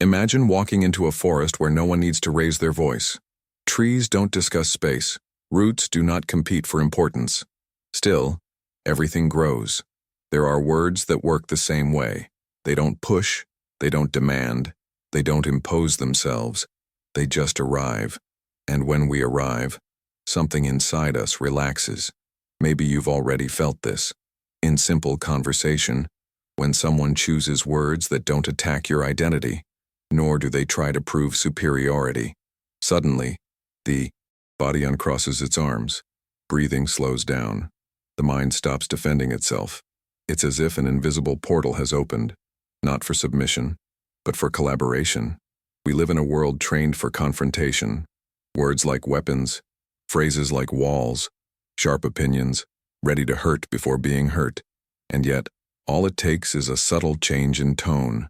Imagine walking into a forest where no one needs to raise their voice. Trees don't discuss space. Roots do not compete for importance. Still, everything grows. There are words that work the same way. They don't push, they don't demand, they don't impose themselves. They just arrive. And when we arrive, something inside us relaxes. Maybe you've already felt this. In simple conversation, when someone chooses words that don't attack your identity, nor do they try to prove superiority, suddenly, the body uncrosses its arms. Breathing slows down. The mind stops defending itself. It's as if an invisible portal has opened, not for submission, but for collaboration. We live in a world trained for confrontation. Words like weapons, phrases like walls, sharp opinions, ready to hurt before being hurt. And yet, all it takes is a subtle change in tone,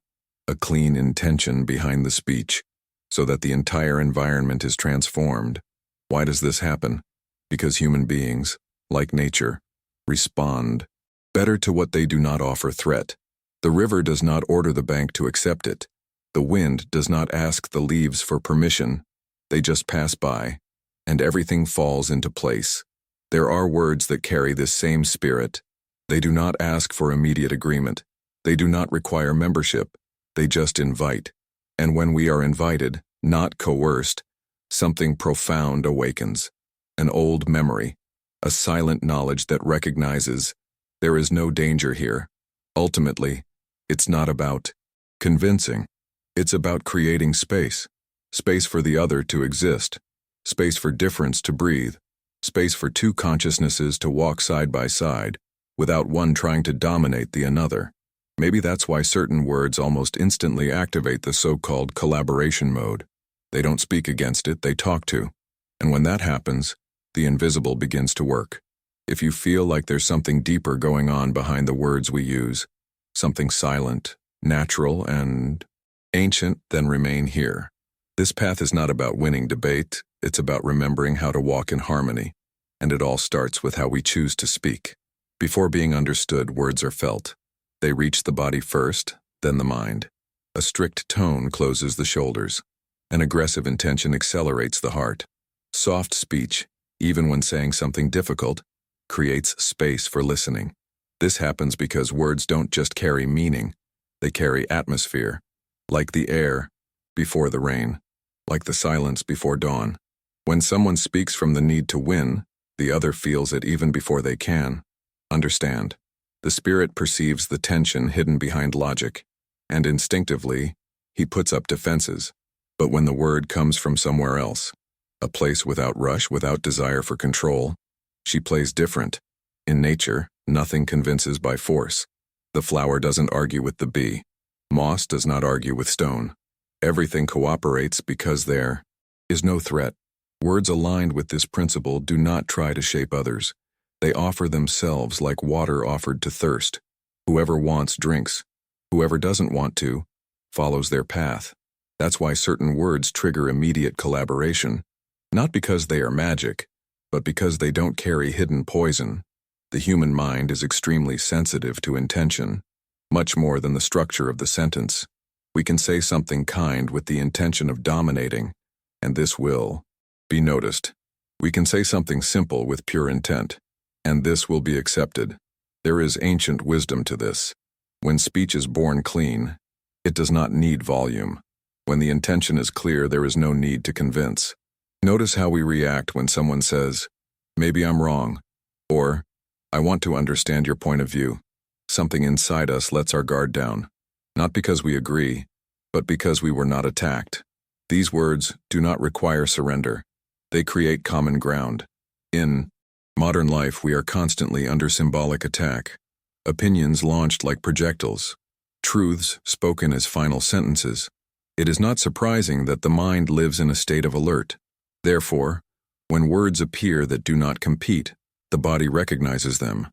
a clean intention behind the speech, so that the entire environment is transformed. Why does this happen? Because human beings, like nature, respond better to what they do not offer threat. The river does not order the bank to accept it. The wind does not ask the leaves for permission. They just pass by, and everything falls into place. There are words that carry this same spirit. They do not ask for immediate agreement. They do not require membership. They just invite. And when we are invited, not coerced, something profound awakens. An old memory, a silent knowledge that recognizes there is no danger here. Ultimately, it's not about convincing. It's about creating space. Space for the other to exist. Space for difference to breathe. Space for two consciousnesses to walk side by side, without one trying to dominate the another. Maybe that's why certain words almost instantly activate the so-called collaboration mode. They don't speak against it, they talk to. And when that happens, the invisible begins to work. If you feel like there's something deeper going on behind the words we use, something silent, natural, and ancient, then remain here. This path is not about winning debate, it's about remembering how to walk in harmony. And it all starts with how we choose to speak. Before being understood, words are felt. They reach the body first, then the mind. A strict tone closes the shoulders. An aggressive intention accelerates the heart. Soft speech, even when saying something difficult, creates space for listening. This happens because words don't just carry meaning, they carry atmosphere, like the air before the rain, like the silence before dawn. When someone speaks from the need to win, the other feels it even before they can. Understand. The spirit perceives the tension hidden behind logic, and instinctively, he puts up defenses. But when the word comes from somewhere else, a place without rush, without desire for control, she plays different. In nature, nothing convinces by force. The flower doesn't argue with the bee. Moss does not argue with stone. Everything cooperates because there is no threat. Words aligned with this principle do not try to shape others. They offer themselves like water offered to thirst. Whoever wants drinks. Whoever doesn't want to follows their path. That's why certain words trigger immediate collaboration. Not because they are magic, but because they don't carry hidden poison. The human mind is extremely sensitive to intention, much more than the structure of the sentence. We can say something kind with the intention of dominating, and this will be noticed. We can say something simple with pure intent, and this will be accepted. There is ancient wisdom to this. When speech is born clean, it does not need volume. When the intention is clear, there is no need to convince. Notice how we react when someone says, "Maybe I'm wrong," or, "I want to understand your point of view." Something inside us lets our guard down, not because we agree, but because we were not attacked. These words do not require surrender. They create common ground. In modern life, we are constantly under symbolic attack. Opinions launched like projectiles. Truths spoken as final sentences. It is not surprising that the mind lives in a state of alert. Therefore, when words appear that do not compete, the body recognizes them.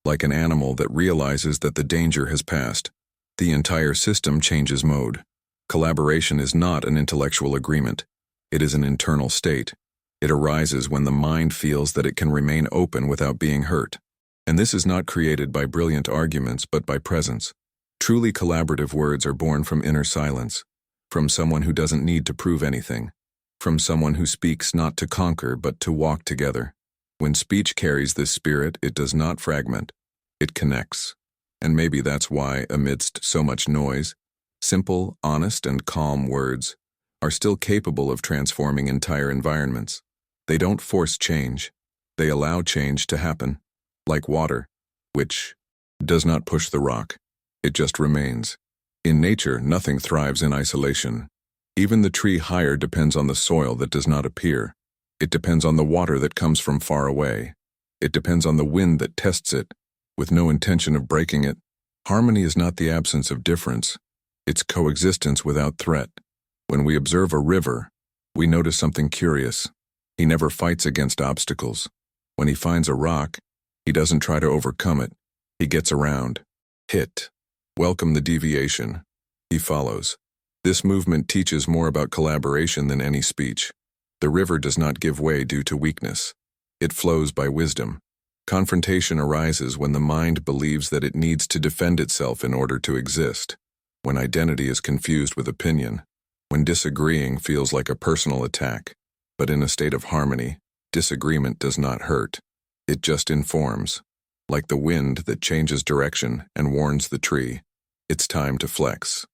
Like an animal that realizes that the danger has passed, the entire system changes mode. Collaboration is not an intellectual agreement. It is an internal state. It arises when the mind feels that it can remain open without being hurt. And this is not created by brilliant arguments, but by presence. Truly collaborative words are born from inner silence. from someone who doesn't need to prove anything, from someone who speaks not to conquer but to walk together. When speech carries this spirit, it does not fragment, it connects. And maybe that's why, amidst so much noise, simple, honest, and calm words are still capable of transforming entire environments. They don't force change, they allow change to happen, like water, which does not push the rock, it just remains. In nature, nothing thrives in isolation. Even the tree higher depends on the soil that does not appear. It depends on the water that comes from far away. It depends on the wind that tests it, with no intention of breaking it. Harmony is not the absence of difference. It's coexistence without threat. When we observe a river, we notice something curious. He never fights against obstacles. When he finds a rock, he doesn't try to overcome it. He gets around. Hit. Welcome the deviation. He follows. This movement teaches more about collaboration than any speech. The river does not give way due to weakness. It flows by wisdom. Confrontation arises when the mind believes that it needs to defend itself in order to exist, when identity is confused with opinion, when disagreeing feels like a personal attack. But in a state of harmony, disagreement does not hurt. It just informs, like the wind that changes direction and warns the tree. It's time to flex.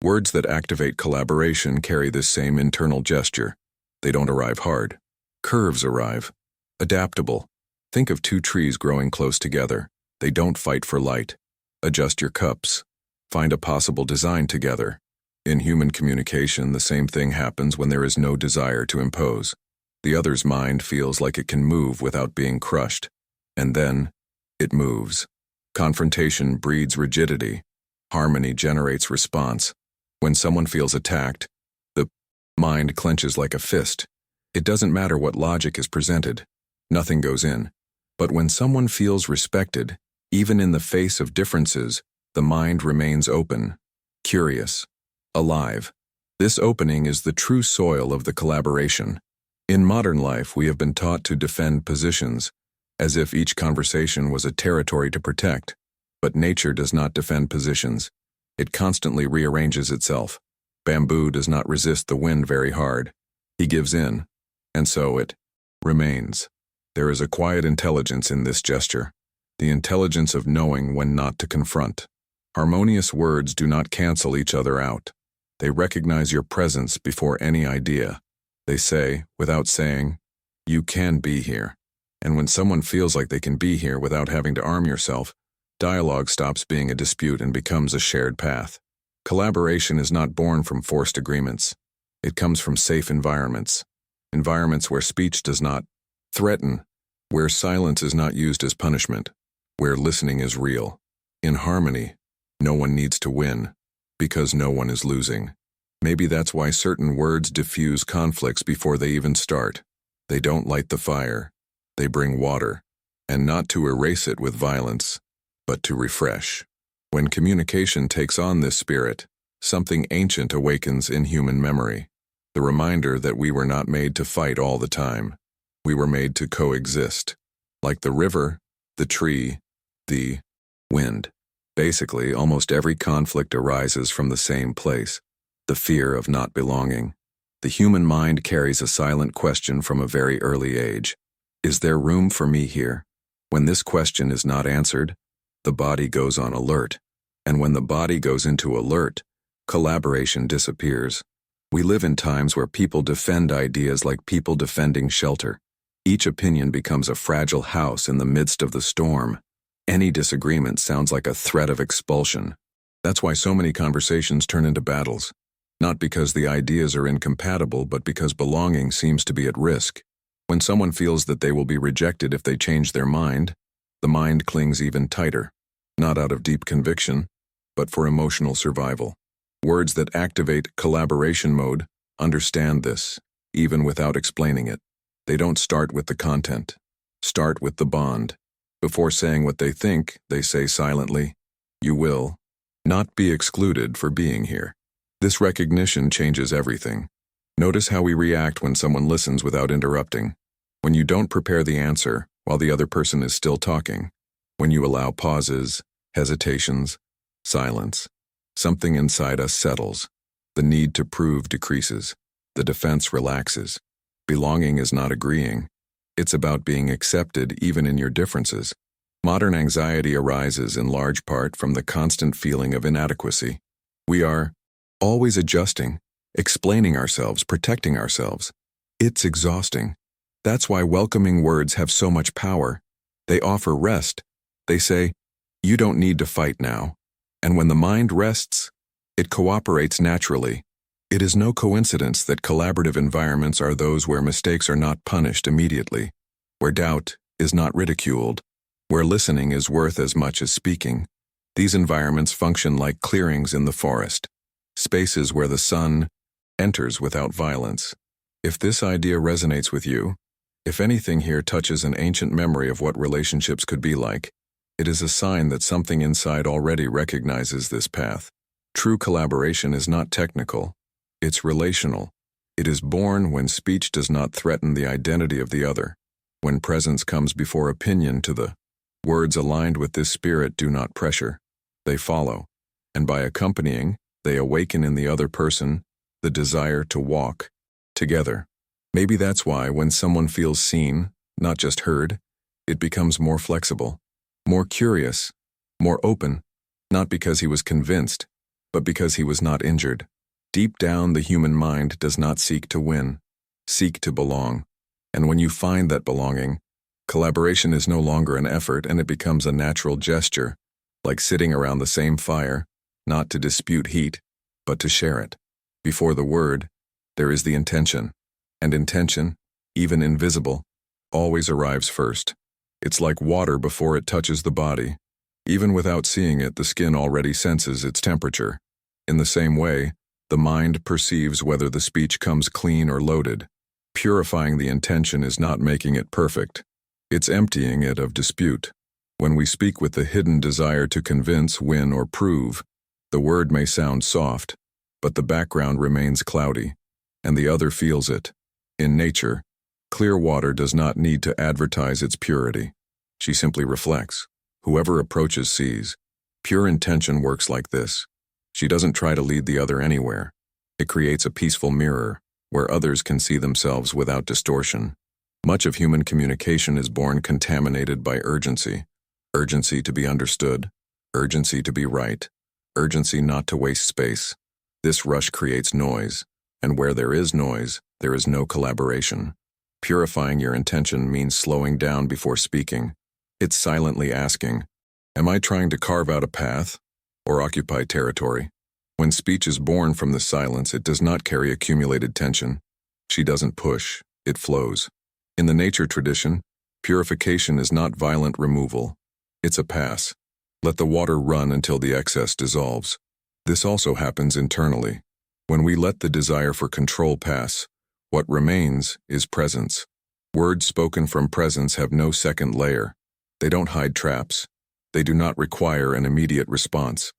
Words that activate collaboration carry this same internal gesture. They don't arrive hard. Curves arrive. Adaptable. Think of two trees growing close together. They don't fight for light. Adjust your cups. Find a possible design together. In human communication, the same thing happens when there is no desire to impose. The other's mind feels like it can move without being crushed. And then, it moves. Confrontation breeds rigidity. Harmony generates response. When someone feels attacked, the mind clenches like a fist. It doesn't matter what logic is presented. Nothing goes in. But when someone feels respected, even in the face of differences, the mind remains open, curious, alive. This opening is the true soil of the collaboration. In modern life, we have been taught to defend positions, as if each conversation was a territory to protect. But nature does not defend positions. It constantly rearranges itself. Bamboo does not resist the wind very hard. He gives in, and so it remains. There is a quiet intelligence in this gesture, the intelligence of knowing when not to confront. Harmonious words do not cancel each other out. They recognize your presence before any idea. They say, without saying, you can be here. And when someone feels like they can be here without having to arm yourself, dialogue stops being a dispute and becomes a shared path. Collaboration is not born from forced agreements. It comes from safe environments. Environments where speech does not threaten, where silence is not used as punishment, where listening is real. In harmony, no one needs to win, because no one is losing. Maybe that's why certain words diffuse conflicts before they even start. They don't light the fire. They bring water, and not to erase it with violence, but to refresh. When communication takes on this spirit, something ancient awakens in human memory. The reminder that we were not made to fight all the time. We were made to coexist, like the river, the tree, the wind. Basically, almost every conflict arises from the same place, the fear of not belonging. The human mind carries a silent question from a very early age. Is there room for me here? When this question is not answered, the body goes on alert. And when the body goes into alert, collaboration disappears. We live in times where people defend ideas like people defending shelter. Each opinion becomes a fragile house in the midst of the storm. Any disagreement sounds like a threat of expulsion. That's why so many conversations turn into battles. Not because the ideas are incompatible, but because belonging seems to be at risk. When someone feels that they will be rejected if they change their mind, the mind clings even tighter, not out of deep conviction, but for emotional survival. Words that activate collaboration mode understand this, even without explaining it. They don't start with the content. Start with the bond. Before saying what they think, they say silently, you will not be excluded for being here. This recognition changes everything. Notice how we react when someone listens without interrupting. When you don't prepare the answer while the other person is still talking. When you allow pauses, hesitations, silence. Something inside us settles. The need to prove decreases. The defense relaxes. Belonging is not agreeing. It's about being accepted even in your differences. Modern anxiety arises in large part from the constant feeling of inadequacy. We are always adjusting, explaining ourselves, protecting ourselves. It's exhausting. That's why welcoming words have so much power. They offer rest. They say, "You don't need to fight now." And when the mind rests, it cooperates naturally. It is no coincidence that collaborative environments are those where mistakes are not punished immediately, where doubt is not ridiculed, where listening is worth as much as speaking. These environments function like clearings in the forest, spaces where the sun enters without violence. If this idea resonates with you, if anything here touches an ancient memory of what relationships could be like, it is a sign that something inside already recognizes this path. True collaboration is not technical. It's relational. It is born when speech does not threaten the identity of the other, when presence comes before opinion to the words aligned with this spirit do not pressure. They follow, and by accompanying, they awaken in the other person the desire to walk together. Maybe that's why when someone feels seen, not just heard, it becomes more flexible, more curious, more open, not because he was convinced, but because he was not injured. Deep down, the human mind does not seek to win, seek to belong. And when you find that belonging, collaboration is no longer an effort and it becomes a natural gesture, like sitting around the same fire, not to dispute heat, but to share it. Before the word, there is the intention. And intention, even invisible, always arrives first. It's like water before it touches the body. Even without seeing it, the skin already senses its temperature. In the same way, the mind perceives whether the speech comes clean or loaded. Purifying the intention is not making it perfect. It's emptying it of dispute. When we speak with the hidden desire to convince, win, or prove, the word may sound soft, but the background remains cloudy, and the other feels it. In nature, clear water does not need to advertise its purity. She simply reflects. Whoever approaches sees. Pure intention works like this. She doesn't try to lead the other anywhere. It creates a peaceful mirror where others can see themselves without distortion. Much of human communication is born contaminated by urgency. Urgency to be understood, urgency to be right, urgency not to waste space. This rush creates noise, and where there is noise, there is no collaboration. Purifying your intention means slowing down before speaking. It's silently asking, "Am I trying to carve out a path or occupy territory?" When speech is born from the silence, it does not carry accumulated tension. She doesn't push, it flows. In the nature tradition, purification is not violent removal. It's a pass. Let the water run until the excess dissolves. This also happens internally. When we let the desire for control pass, what remains is presence. Words spoken from presence have no second layer. They don't hide traps. They do not require an immediate response.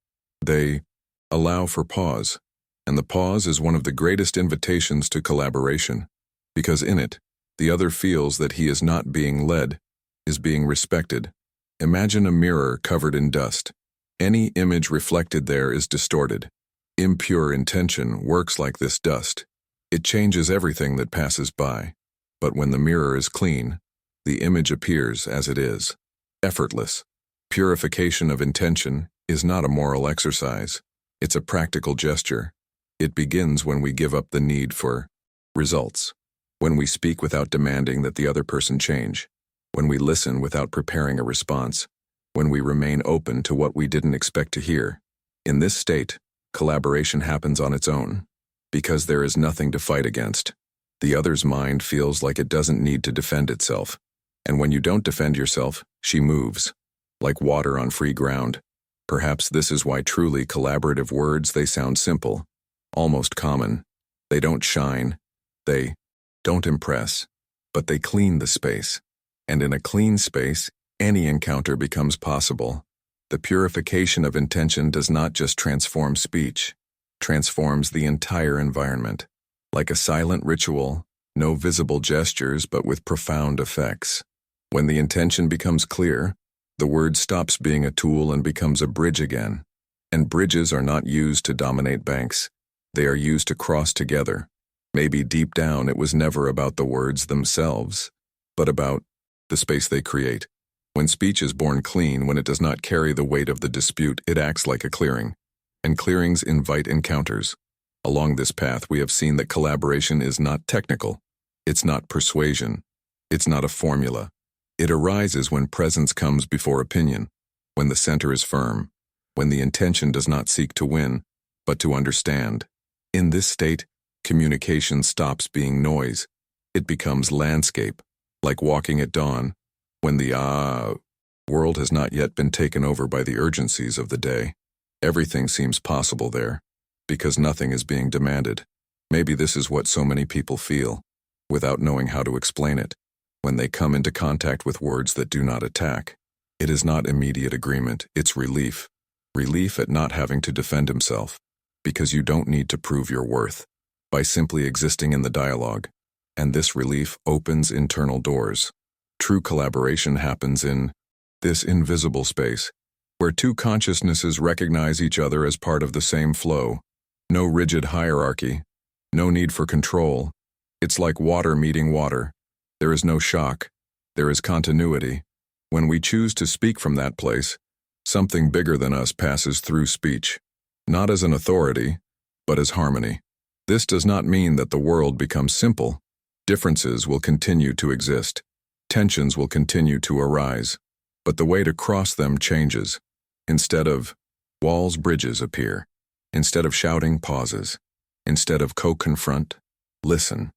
They allow for pause, and the pause is one of the greatest invitations to collaboration, because in it, the other feels that he is not being led, is being respected. Imagine a mirror covered in dust. Any image reflected there is distorted. Impure intention works like this dust. It changes everything that passes by. But when the mirror is clean, the image appears as it is, effortless. Purification of intention is not a moral exercise. It's a practical gesture. It begins when we give up the need for results, when we speak without demanding that the other person change, when we listen without preparing a response, when we remain open to what we didn't expect to hear. In this state, collaboration happens on its own, because there is nothing to fight against. The other's mind feels like it doesn't need to defend itself, and when you don't defend yourself, she moves, like water on free ground. Perhaps this is why truly collaborative words, they sound simple, almost common. They don't shine, they don't impress, but they clean the space. And in a clean space, any encounter becomes possible. The purification of intention does not just transform speech, transforms the entire environment. Like a silent ritual, no visible gestures but with profound effects. When the intention becomes clear, the word stops being a tool and becomes a bridge again. And bridges are not used to dominate banks. They are used to cross together. Maybe deep down it was never about the words themselves, but about the space they create. When speech is born clean, when it does not carry the weight of the dispute, it acts like a clearing. And clearings invite encounters. Along this path, we have seen that collaboration is not technical. It's not persuasion. It's not a formula. It arises when presence comes before opinion, when the center is firm, when the intention does not seek to win, but to understand. In this state, communication stops being noise. It becomes landscape, like walking at dawn, when the world has not yet been taken over by the urgencies of the day. Everything seems possible there, because nothing is being demanded. Maybe this is what so many people feel, without knowing how to explain it, when they come into contact with words that do not attack. It is not immediate agreement, it's relief. Relief at not having to defend himself, because you don't need to prove your worth, by simply existing in the dialogue. And this relief opens internal doors. True collaboration happens in this invisible space, where two consciousnesses recognize each other as part of the same flow. No rigid hierarchy, no need for control. It's like water meeting water. There is no shock, there is continuity. When we choose to speak from that place, something bigger than us passes through speech, not as an authority, but as harmony. This does not mean that the world becomes simple. Differences will continue to exist. Tensions will continue to arise. But the way to cross them changes. Instead of walls, bridges appear. Instead of shouting, pauses. Instead of co-confront, listen.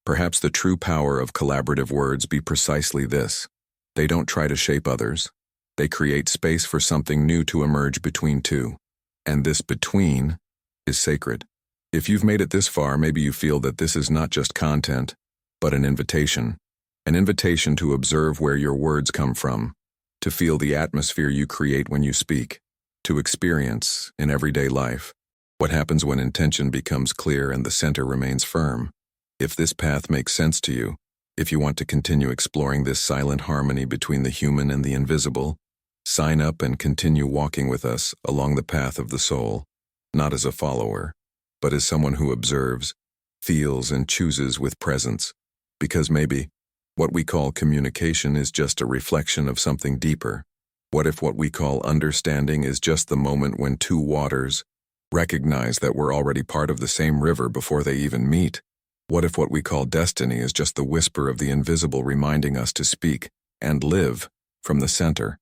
Perhaps the true power of collaborative words be precisely this. They don't try to shape others. They create space for something new to emerge between two. And this between is sacred. If you've made it this far, maybe you feel that this is not just content, but an invitation. An invitation to observe where your words come from, to feel the atmosphere you create when you speak, to experience, in everyday life, what happens when intention becomes clear and the center remains firm. If this path makes sense to you, if you want to continue exploring this silent harmony between the human and the invisible, sign up and continue walking with us along the path of the soul, not as a follower, but as someone who observes, feels, and chooses with presence. Because maybe what we call communication is just a reflection of something deeper. What if what we call understanding is just the moment when two waters recognize that we're already part of the same river before they even meet? What if what we call destiny is just the whisper of the invisible reminding us to speak and live from the center?